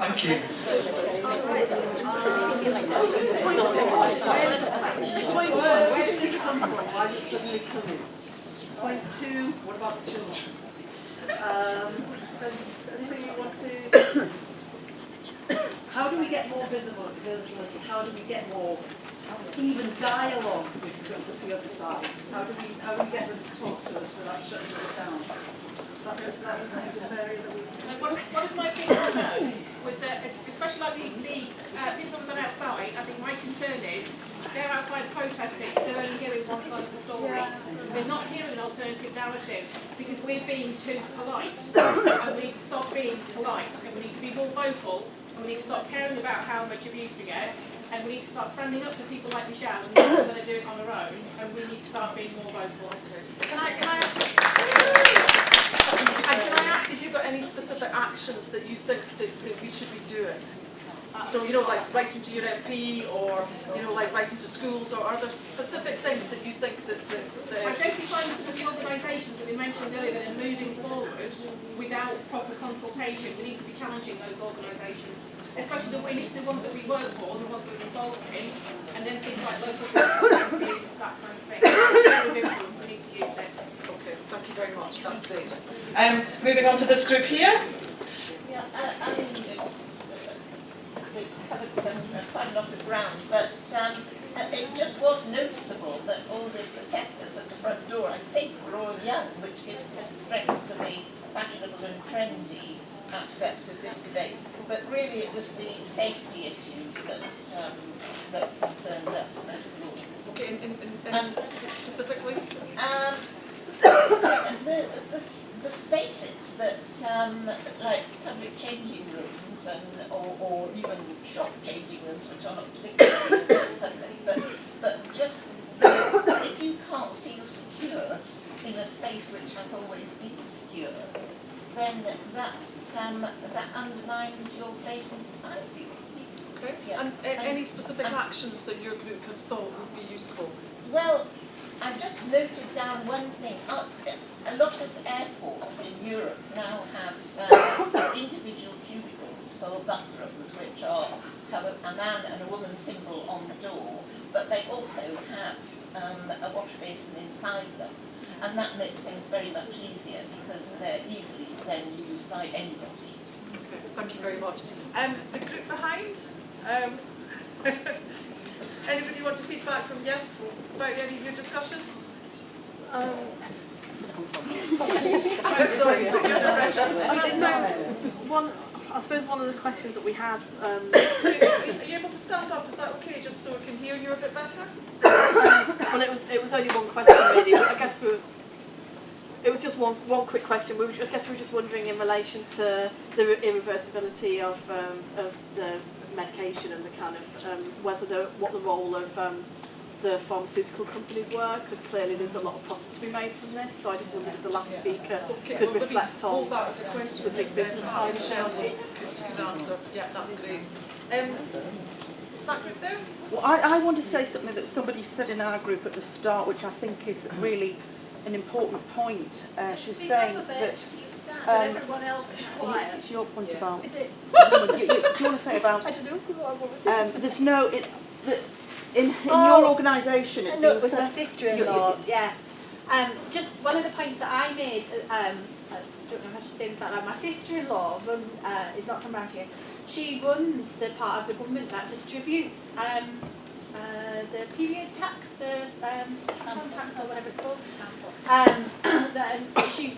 Thank you. Point 1, where did this come from? Why did it suddenly come in? Point 2, what about the children? Anything you want to... How do we get more visible at the visibility? How do we get more even dialogue with the other side? How do we get them to talk to us without shutting us down? That's an area that we... One of my big concerns was that, especially like the people that are outside, I think my concern is they're outside protesting, they're only hearing one side of the story. Yeah. They're not hearing an alternative narrative because we're being too polite. And we need to stop being polite, and we need to be more vocal, and we need to stop caring about how much abuse we get, and we need to start standing up for people like Michele and people that are doing it on their own, and we need to start being more vocal. Can I ask if you've got any specific actions that you think that we should be doing? So, you know, like writing to your MP or, you know, like writing to schools, or are there specific things that you think that identifying some of the organisations that we mentioned earlier that are moving forward without proper consultation, we need to be challenging those organisations. Especially the ones that we work for, the ones that we're involved in, and then things like local communities, that kind of thing. It's very difficult, we need to use it. Okay, thank you very much, that's great. Moving on to this group here. Yeah, I mean, it's covered quite a lot of ground, but it just was noticeable that all the protesters at the front door, I think, were all young, which gives strength to the fashionable and trendy aspect of this debate. But really it was the safety issues that concerned us most of all. Okay, and specifically? The status that like public changing rooms or even shop changing rooms, which are not particularly public, but just if you can't feel secure in a space which has always been secure, then that undermines your place in society. Okay. Yeah. And any specific actions that your group had thought would be useful? Well, I just noted down one thing. A lot of airports in Europe now have individual cubicles for bathrooms, which have a man and a woman symbol on the door, but they also have a wash basin inside them. And that makes things very much easier because they're easily then used by anybody. Okay, thank you very much. The group behind? Anybody want to feedback from Yes about any of your discussions? Sorry, I suppose one of the questions that we had. So are you able to stand up? Is that okay? Just so we can hear you a bit better. Well, it was only one question really. I guess it was just one quick question. I guess we were just wondering in relation to the irreversibility of the medication and the kind of what the role of the pharmaceutical companies were, because clearly there's a lot of profit to be made from this. So I just wondered if the last speaker could reflect on that as a question. The big business side. Michele could answer. Yeah, that's great. That group there? Well, I want to say something that somebody said in our group at the start, which I think is really an important point. She was saying that everyone else is quiet. it's your point Yeah. about. Is it? Do you want to say about? I don't know. What was it? There's no in your organisation. No, it was my sister-in-law. Yeah. Just one of the points that I made. I don't know how to say this out loud. My sister-in-law is not from around here. She runs the part of the government that distributes the period tax, the tax or whatever it's called.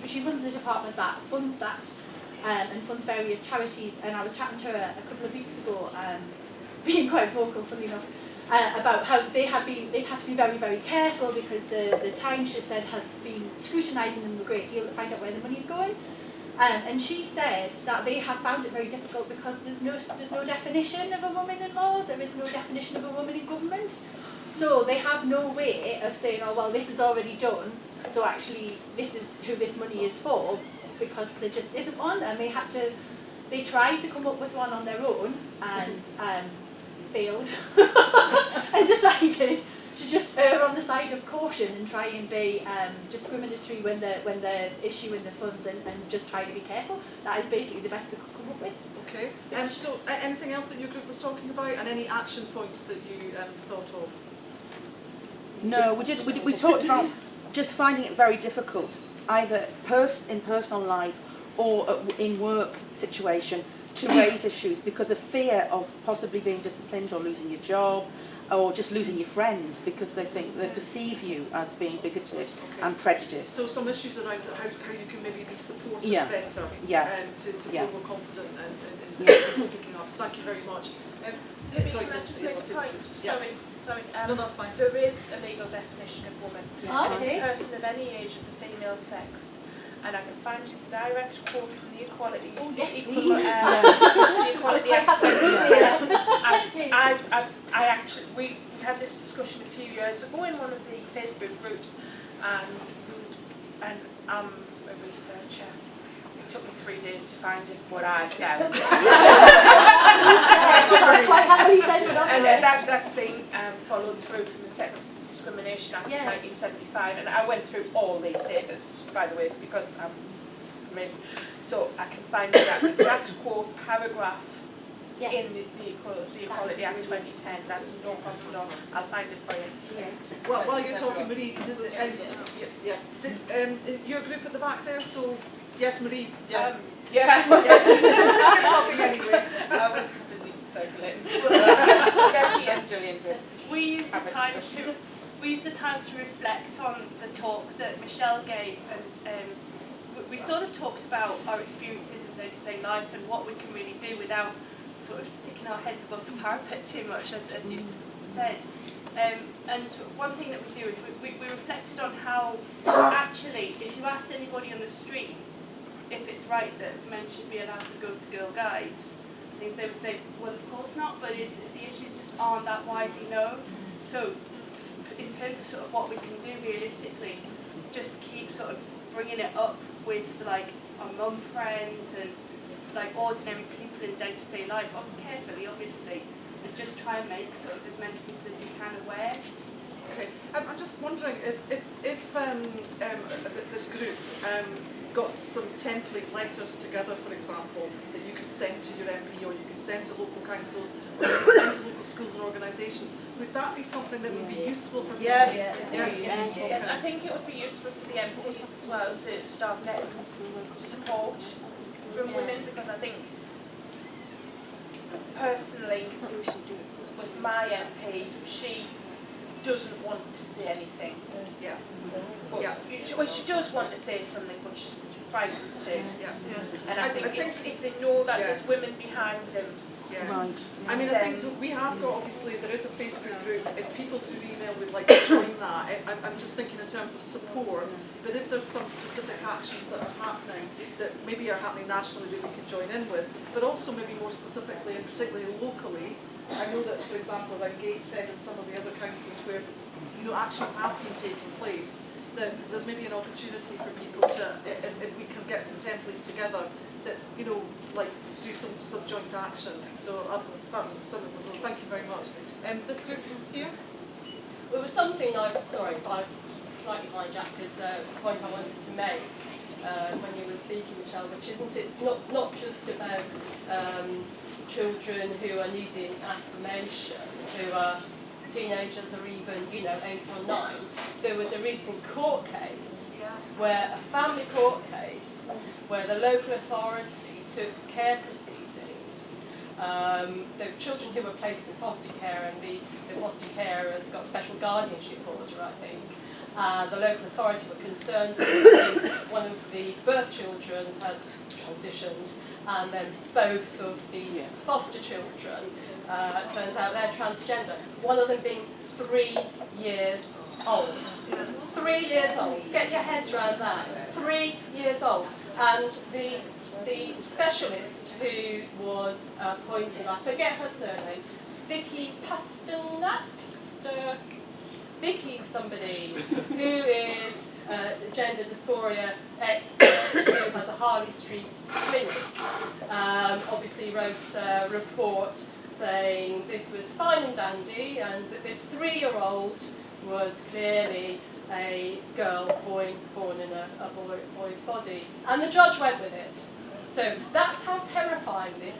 She runs the department that funds that and funds various charities. And I was chatting to her a couple of weeks ago, being quite vocal, funny enough, about how they've had to be very, very careful because the Times, she said, has been scrutinising them a great deal to find out where the money's going. And she said that they have found it very difficult because there's no definition of a woman in law, there is no definition of a woman in government. So they have no way of saying, oh well, this is already done, so actually this is who this money is for, because there just isn't one, and they tried to come up with one on their own and failed and decided to just err on the side of caution and try and be discriminatory when they're issuing the funds and just try to be careful. That is basically the best they could come up with. Okay, so anything else that your group was talking about, and any action points that you thought of? No, we talked about just finding it very difficult, either in personal life or in work situation, to raise issues because of fear of possibly being disciplined or losing your job, or just losing your friends because they perceive you as being bigoted and prejudiced. So some issues around how you can maybe be supported better, to feel more confident in speaking up. Thank you very much. Libby, sorry, can I just yes, make a point? Yeah. Sorry. No, that's fine. There is a legal definition of woman. And Okay. it's a person of any age of the female sex. And I can find you the direct quote from the Equality the Equality Act. I actually, we had this discussion a few years ago in one of the Facebook groups, and I'm a researcher. It took me 3 days to find it, but I found it. And that's been followed through from the Sex Discrimination Act of 1975, and I went through all these papers, by the way, because I'm ready. So I can find that exact quote paragraph in the Equality Act 2010. That's no problem at all. I'll find it for you. Yes. Well, while you're talking, Marie, did your group at the back there? So yes, Marie. Yeah. Since you're talking anyway. I was busy circulating. Becky and Julian did. We used the time to reflect on the talk that Michele gave, and we sort of talked about our experiences in day-to-day life and what we can really do without sort of sticking our heads above the parapet too much, as you said. And one thing that we do is we reflected on how actually, if you asked anybody on the street if it's right that men should be allowed to go to Girl Guides, they would say, well, of course not, but the issues just aren't that widely known. So in terms of sort of what we can do realistically, just keep sort of bringing it up with like our mum friends and like ordinary people in day-to-day life, carefully obviously, and just try and make sort of as many people as you can aware. Okay, I'm just wondering if this group got some template letters together, for example, that you could send to your MP, or you could send to local councils, or you could send to local schools and organisations. Would that be something that would be useful for people? Yes, I think it would be useful for the MPs as well to start getting support from women, because I think personally with my MP, she doesn't want to say anything. Well, she does want to say something, but she's frightened to. And I think if they know that there's women behind them. Right. I mean, I think that we have got, obviously, there is a Facebook group. If people through email would like to join that, I'm just thinking in terms of support, but if there's some specific actions that are happening, that maybe are happening nationally that we can join in with, but also maybe more specifically and particularly locally. I know that, for example, like Gateshead and some of the other councils where, actions have been taking place, that there's maybe an opportunity for people to, if we can get some templates together, that, like do some sort of joint action. So that's something. Well, thank you very much. This group here. Well, it was something I've slightly hijacked as a point I wanted to make when you were speaking, Michele, which isn't it's not just about children who are needing affirmation, who are teenagers or even 8 or 9. There was a recent court case where a family court case where the local authority took care proceedings. The children who were placed in foster care, and the foster carers got special guardianship order, I think. The local authority were concerned because one of the birth children had transitioned, and then both of the foster children, turns out they're transgender. One of them being 3 years old. 3 years old. Get your heads around that. 3 years old. And the specialist who was appointed, I forget her surname, Vicky Vicky somebody who is a gender dysphoria expert who has a Harley Street clinic, obviously wrote a report saying this was fine and dandy and that this 3-year-old was clearly a boy born in a boy's body. And the judge went with it. So that's how terrifying this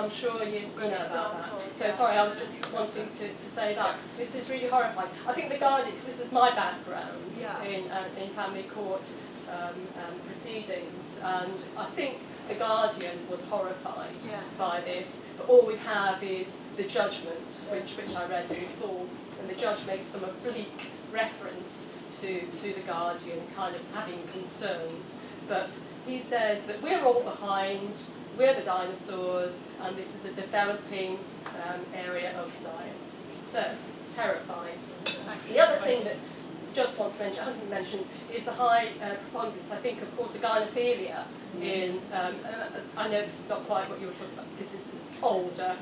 I'm sure you know about that. So sorry, I was just wanting to say that. This is really horrifying. I think the Guardian, because this is my background in family court proceedings, and I think the Guardian was horrified by this. But all we have is the judgment, which I read in full, and the judge makes some oblique reference to the Guardian kind of having concerns. But he says that we're all behind, we're the dinosaurs, and this is a developing area of science. So, terrifying. The other thing that I just want to mention, I haven't mentioned, is the high preponderance, I think, of orthogyneophilia in, I know this is not quite what you were talking about, because this is older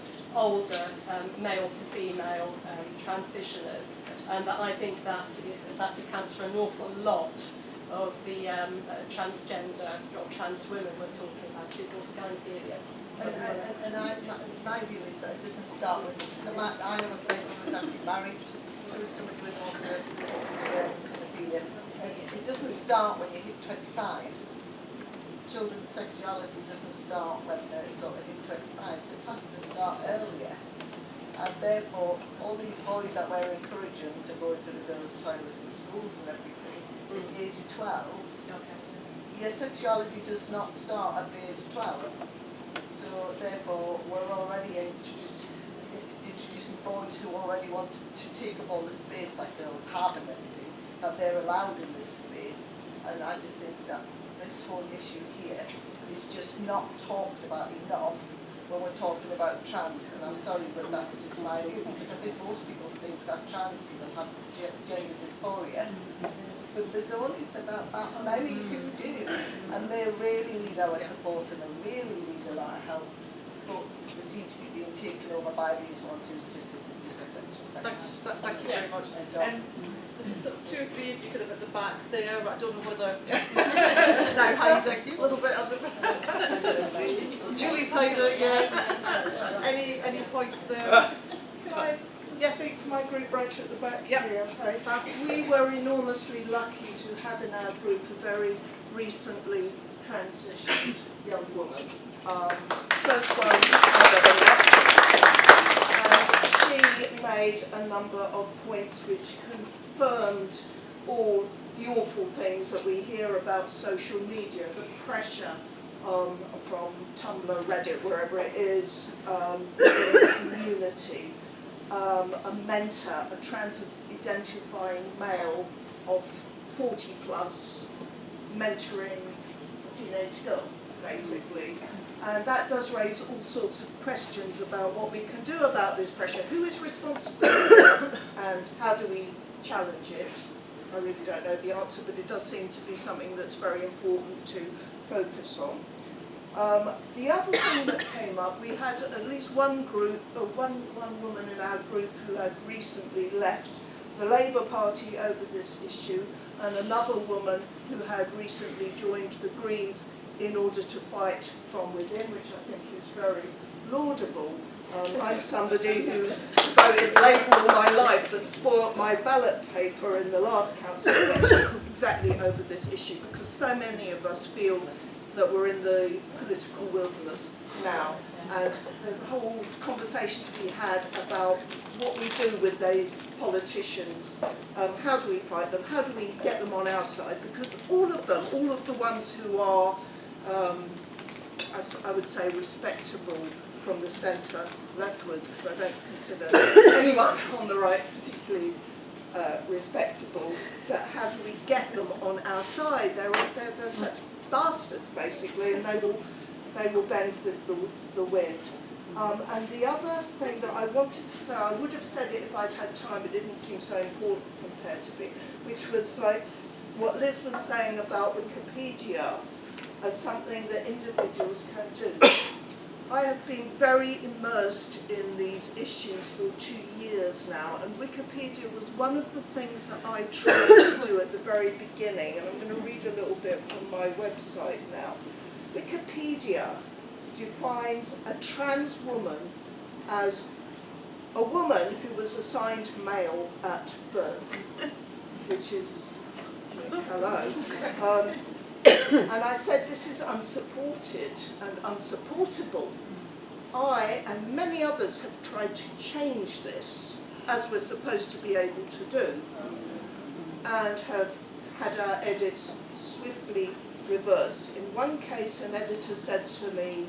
male to female transitioners, and that I think that accounts for an awful lot of the transgender or trans women we're talking about, is orthogyneophilia. And my view is that it doesn't start with this. I know a friend who was actually married to somebody with orthogyneophilia. It doesn't start when you hit 25. Children's sexuality doesn't start when they sort of hit 25, so it has to start earlier. And therefore, all these boys that we're encouraging to go into the girls' toilets and schools and everything, at the age of 12, your sexuality does not start at the age of 12. So therefore, we're already introducing boys who already want to take up all the space that girls have and everything, that they're allowed in this space. And I just think that this whole issue here is just not talked about enough when we're talking about trans, and I'm sorry, but that's just my view, because I think most people think that trans people have gender dysphoria, but there's only about that many who do, and they really need our support and they really need a lot of help, but they seem to be being taken over by these ones who just essential. Thank you very much. This is sort of 2 or 3 of you kind of at the back there, but I don't know whether now hiding a little bit under. Julie's hiding, yeah. Any points there? Can I speak for my group right at the back here? We were enormously lucky to have in our group a very recently transitioned young woman. First one I've ever met. She made a number of points which confirmed all the awful things that we hear about social media, the pressure from Tumblr, Reddit, wherever it is, in the community. A mentor, a trans-identifying male of 40 plus, mentoring a teenage girl, basically. And that does raise all sorts of questions about what we can do about this pressure. Who is responsible and how do we challenge it? I really don't know the answer, but it does seem to be something that's very important to focus on. The other thing that came up, we had at least one group, one woman in our group who had recently left the Labour Party over this issue, and another woman who had recently joined the Greens in order to fight from within, which I think is very laudable. I'm somebody who voted Labour all my life but spoilt my ballot paper in the last council election exactly over this issue, because so many of us feel that we're in the political wilderness now, and there's a whole conversation to be had about what we do with these politicians, how do we fight them, how do we get them on our side, because all of the ones who are, I would say, respectable from the centre leftwards, because I don't consider anyone on the right particularly respectable, that how do we get them on our side? They're such bastards, basically, and they will bend with the wind. And the other thing that I wanted to say, I would have said it if I'd had time, it didn't seem so important compared to me, which was like what Liz was saying about Wikipedia as something that individuals can do. I have been very immersed in these issues for 2 years now, and Wikipedia was one of the things that I tried to do at the very beginning, and I'm going to read a little bit from my website now. Wikipedia defines a trans woman as a woman who was assigned male at birth, which is, hello. And I said this is unsupported and unsupportable. I and many others have tried to change this, as we're supposed to be able to do, and have had our edits swiftly reversed. In one case, an editor said to me,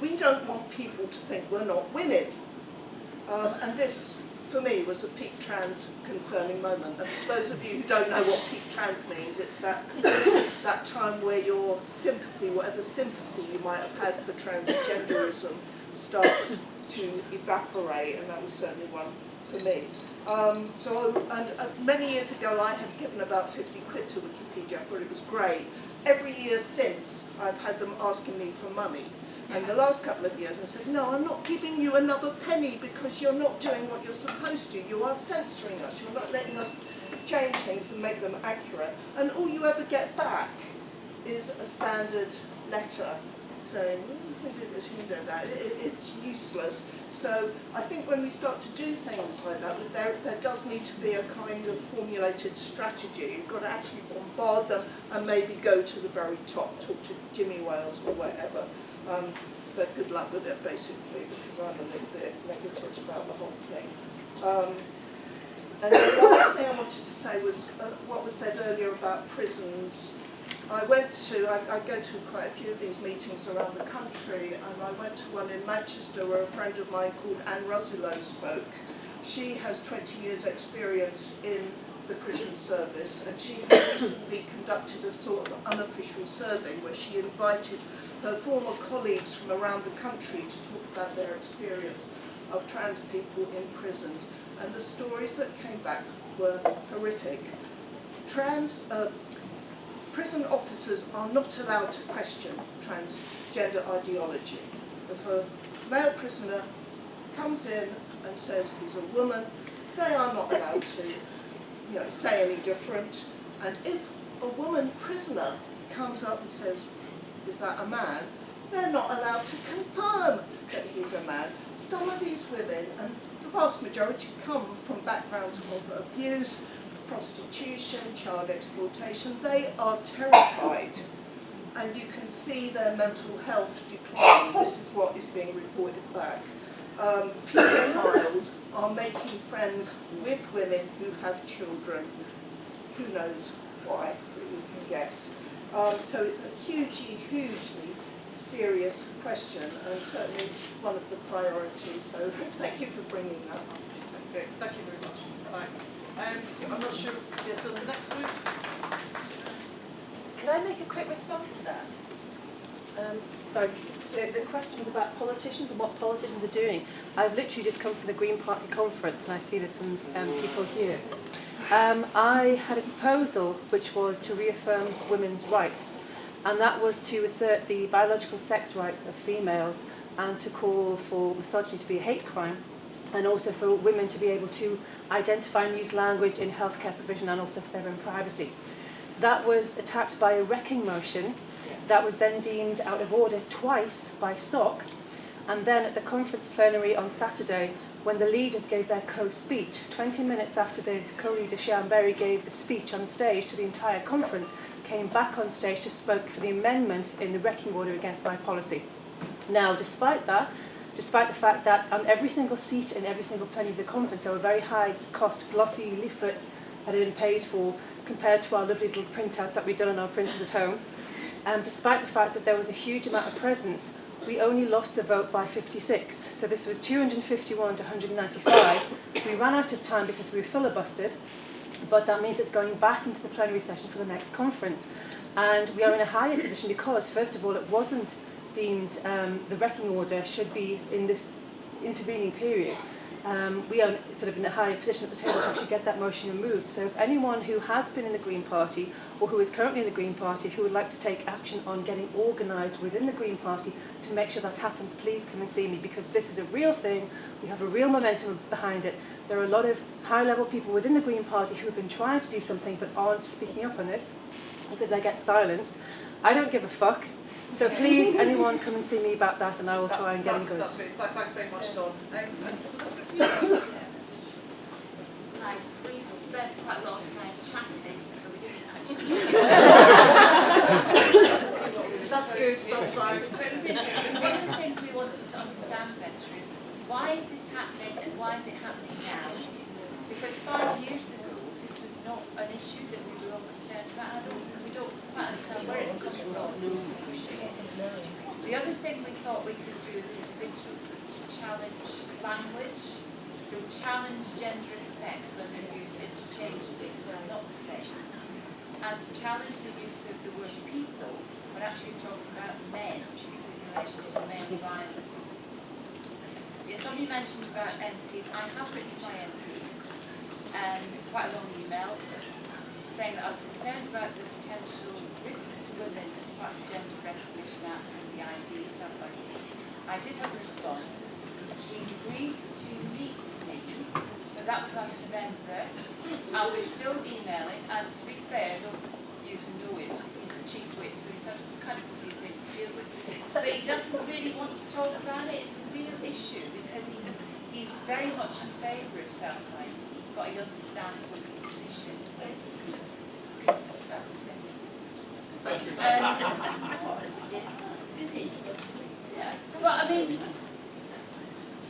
"We don't want people to think we're not women." And this, for me, was a peak trans confirming moment. And for those of you who don't know what peak trans means, it's that time where your sympathy, whatever sympathy you might have had for transgenderism, starts to evaporate, and that was certainly one for me. Many years ago, I had given about 50 quid to Wikipedia. I thought it was great. Every year since, I've had them asking me for money. And the last couple of years I said, no, I'm not giving you another penny because you're not doing what you're supposed to. You are censoring us. You're not letting us change things and make them accurate. And all you ever get back is a standard letter saying, you can do this, you can do that. It's useless. So I think when we start to do things like that, there does need to be a kind of formulated strategy. You've got to actually bombard them and maybe go to the very top, talk to Jimmy Wales or whatever. But good luck with it, basically, because I'm a little bit negative about the whole thing. And the last thing I wanted to say was what was said earlier about prisons. I go to quite a few of these meetings around the country, and I went to one in Manchester where a friend of mine called Anne Russillow spoke. She has 20 years' experience in the prison service, and she has recently conducted a sort of unofficial survey where she invited her former colleagues from around the country to talk about their experience of trans people in prisons. And the stories that came back were horrific. Prison officers are not allowed to question transgender ideology. If a male prisoner comes in and says he's a woman, they are not allowed to say any different. And if a woman prisoner comes up and says, is that a man? They're not allowed to confirm that he's a man. Some of these women, and the vast majority, come from backgrounds of abuse, prostitution, child exploitation. They are terrified, and you can see their mental health decline. This is what is being reported back. Pedophiles are making friends with women who have children. Who knows why, but you can guess. So it's a hugely, hugely serious question, and certainly one of the priorities. So thank you for bringing that up. Okay, thank you very much. Thanks. So I'm not sure. Yeah, so the next group. Can I make a quick response to that? So the question was about politicians and what politicians are doing. I've literally just come from the Green Party conference, and I see there's some people here. I had a proposal which was to reaffirm women's rights, and that was to assert the biological sex rights of females and to call for misogyny to be a hate crime, and also for women to be able to identify and use language in healthcare provision and also for their own privacy. That was attacked by a wrecking motion that was then deemed out of order twice by SOC, and then at the conference plenary on Saturday, when the leaders gave their co-speech, 20 minutes after the co-leader Sian Berry gave the speech on stage to the entire conference, came back on stage to speak for the amendment in the wrecking order against my policy. Now, despite the fact that on every single seat in every single plenary of the conference, there were very high-cost glossy leaflets that had been paid for compared to our lovely little printouts that we'd done on our printers at home, despite the fact that there was a huge amount of presence, we only lost the vote by 56. So this was 251 to 195. We ran out of time because we were filibustered, but that means it's going back into the plenary session for the next conference. And we are in a higher position because, first of all, it wasn't deemed the wrecking order should be in this intervening period. We are sort of in a higher position at the table to actually get that motion removed. So if anyone who has been in the Green Party or who is currently in the Green Party who would like to take action on getting organised within the Green Party to make sure that happens, please come and see me, because this is a real thing. We have a real momentum behind it. There are a lot of high-level people within the Green Party who have been trying to do something but aren't speaking up on this because they get silenced. I don't give a fuck. So please, anyone, come and see me about that, and I will try and get in good. Thanks very much, Dawn. So this group, Hi, we spent quite a lot of time chatting, so we didn't actually. That's good, that's fine. One of the things we want to understand why is this happening and why is it happening now? Because 5 years ago, this was not an issue that we were all concerned about. We don't quite understand where it's coming from. The other thing we thought we could do as individuals was to challenge language. So challenge gender and sex when they're used interchangeably because they're not the same. And to challenge the use of the word people when actually talking about men, in relation to male violence. Somebody mentioned about MPs. I have written to my MPs quite a long email saying that I was concerned about the potential risks to women as part of the Gender Recognition Act and the ID somebody. I did have a response. He's agreed to meet me, but that was last November, and we're still emailing, and to be fair, those of you who know him, he's a chief whip, so he's had kind of a few things to deal with. But he doesn't really want to talk about it. It's a real issue because he's very much in favour of self-ID, but he understands what his position is. Yeah. Well, I mean,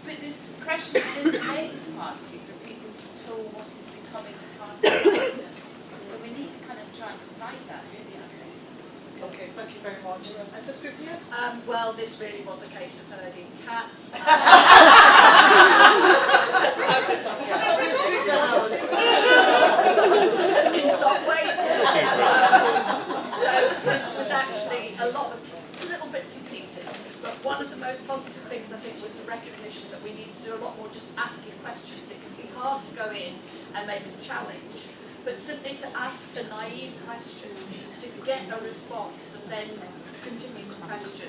but there's pressure within the Labour Party for people to toe what is becoming the party statement. So we need to kind of try to fight that, really, I think. Okay, thank you very much. And this group here? Well, this really was a case of herding cats. Just obviously in some ways. So this was actually a lot of little bits and pieces, but one of the most positive things I think was the recognition that we need to do a lot more just asking questions. It can be hard to go in and make a challenge, but simply to ask a naive question, to get a response and then continue to question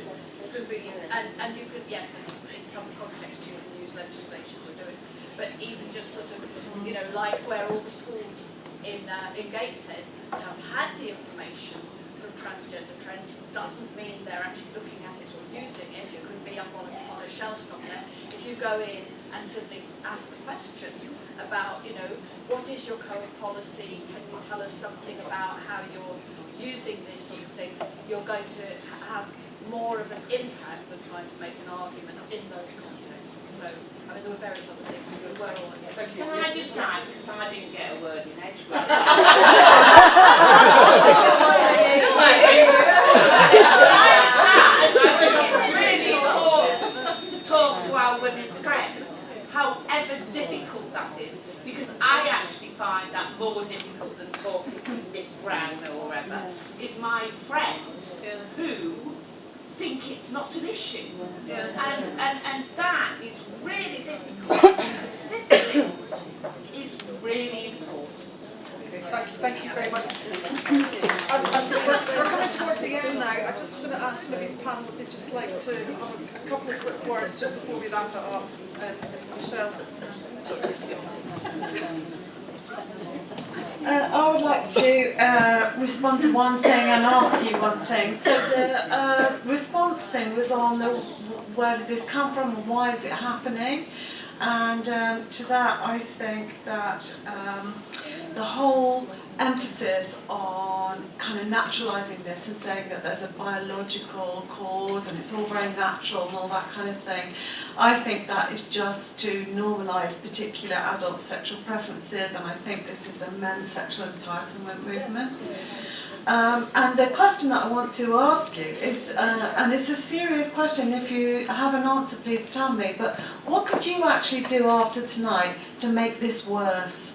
could be, and you could, yes, in some context you can use legislation to do it, but even just sort of, you know, like where all the schools in Gateshead have had the information from transgender trend doesn't mean they're actually looking at it or using it. It could be up on a shelf somewhere. If you go in and simply ask the question about, you know, what is your current policy? Can you tell us something about how you're using this sort of thing? You're going to have more of an impact than trying to make an argument in those contexts. So, I mean, there were various other things we were all on. Can I just add, because I didn't get a word in edgewise. It's really important to talk to our women friends, however difficult that is, because I actually find that more difficult than talking to Nick Brown or whatever, is my friends who think it's not an issue. And that is really difficult. Persisting is really important. Okay, thank you very much. We're coming towards the end now. I just want to ask maybe the panel if they'd just like to have a couple of quick words just before we wrap it up. Michele. I would like to respond to one thing and ask you one thing. So the response thing was on the where does this come from and why is it happening? And to that I think that the whole emphasis on kind of naturalising this and saying that there's a biological cause and it's all very natural and all that kind of thing, I think that is just to normalise particular adult sexual preferences, and I think this is a men's sexual entitlement movement. And the question that I want to ask you is, and it's a serious question, if you have an answer please tell me, but what could you actually do after tonight to make this worse?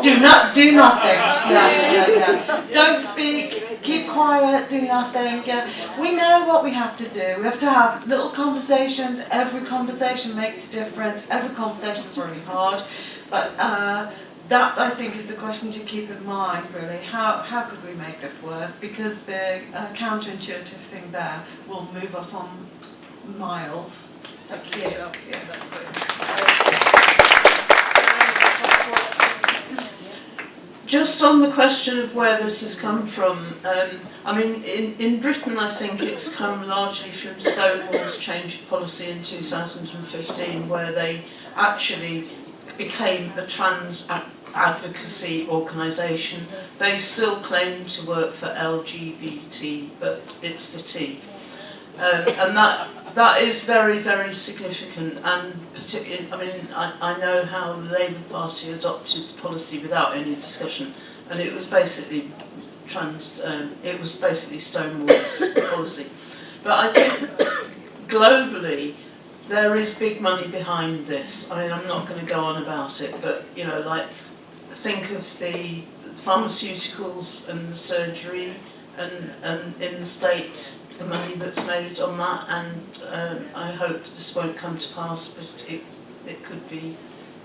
Do nothing. Yeah. Don't speak, keep quiet, do nothing. Yeah. We know what we have to do. We have to have little conversations. Every conversation makes a difference. Every conversation is really hard. But that, I think, is the question to keep in mind, really. How could we make this worse? Because the counterintuitive thing there will move us on miles. Thank you. Yeah, that's great. Just on the question of where this has come from, I mean, in Britain I think it's come largely from Stonewall's change of policy in 2015, where they actually became a trans advocacy organisation. They still claim to work for LGBT, but it's the T. And that That is very, very significant, and particularly, I mean, I know how the Labour Party adopted the policy without any discussion, and it was basically Stonewall's policy. But I think globally there is big money behind this. I mean, I'm not going to go on about it, but you know, like think of the pharmaceuticals and the surgery, and in the States, the money that's made on that, and I hope this won't come to pass, but it could be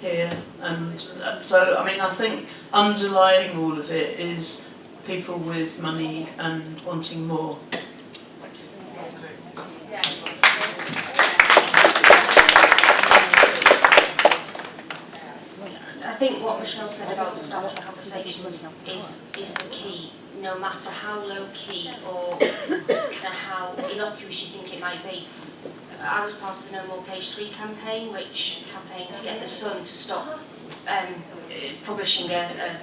here. And so, I mean, I think underlying all of it is people with money and wanting more. I think what Michele said about starting conversations is the key, no matter how low key or how innocuous you think it might be. I was part of the No More Page 3 campaign, which campaigned to get the Sun to stop publishing a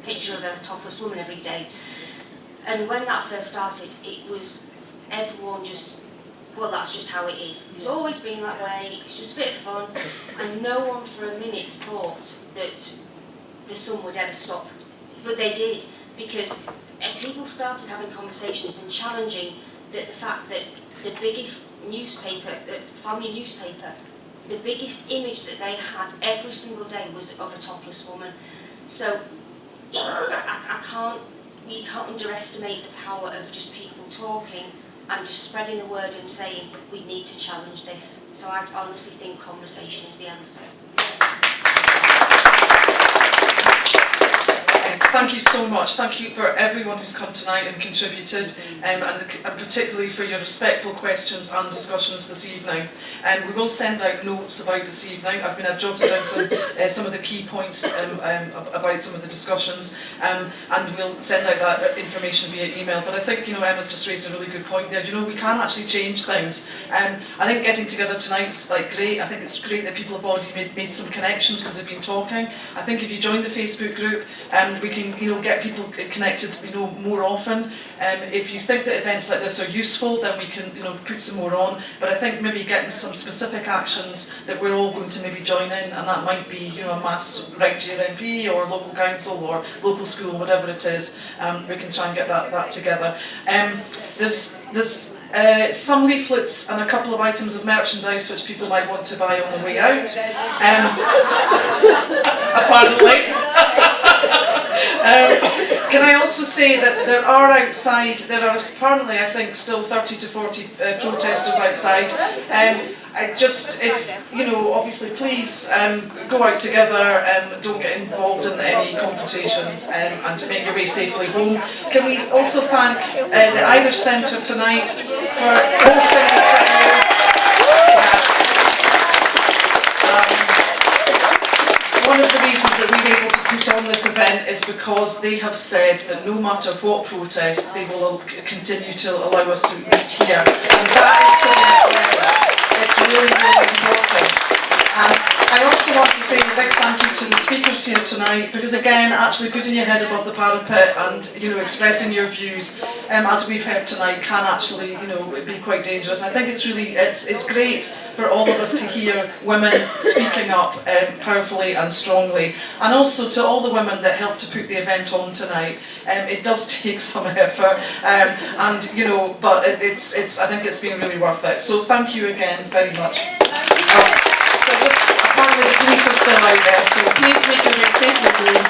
picture of a topless woman every day. And when that first started, it was everyone just, well, that's just how it is. It's always been that way, it's just a bit of fun, and no one for a minute thought that the Sun would ever stop. But they did, because people started having conversations and challenging the fact that the biggest newspaper, the family newspaper, the biggest image that they had every single day was of a topless woman. So you can't underestimate the power of just people talking and just spreading the word and saying, we need to challenge this. So I honestly think conversation is the answer. Thank you so much. Thank you for everyone who's come tonight and contributed, and particularly for your respectful questions and discussions this evening. We will send out notes about this evening. I've jotted down some of the key points about some of the discussions, and we'll send out that information via email. But I think, you know, Emma's just raised a really good point there. You know, we can actually change things. I think getting together tonight's great. I think it's great that people have already made some connections because they've been talking. I think if you join the Facebook group, we can, you know, get people connected, you know, more often. If you think that events like this are useful, then we can, you know, put some more on. But I think maybe getting some specific actions that we're all going to maybe join in, and that might be, you know, a mass write to your MP or local council or local school, whatever it is. We can try and get that together. There's some leaflets and a couple of items of merchandise which people might want to buy on the way out. Apparently. Can I also say that there are apparently, I think, still 30 to 40 protesters outside. If, you know, obviously please go out together, don't get involved in any confrontations, and to make your way safely home. Can we also thank the Irish Centre tonight for hosting this venue. One of the reasons that we're able to put on this event is because they have said that no matter what protest, they will continue to allow us to meet here. And that is so important. It's really, really important. I also want to say a big thank you to the speakers here tonight, because again, actually putting your head above the parapet and, you know, expressing your views, as we've heard tonight, can actually, you know, be quite dangerous. I think it's really, it's great for all of us to hear women speaking up powerfully and strongly, and also to all the women that helped to put the event on tonight. It does take some effort, and you know, but it's I think it's been really worth it. So thank you again very much. Apparently the police are still out there, so please make your way safely home.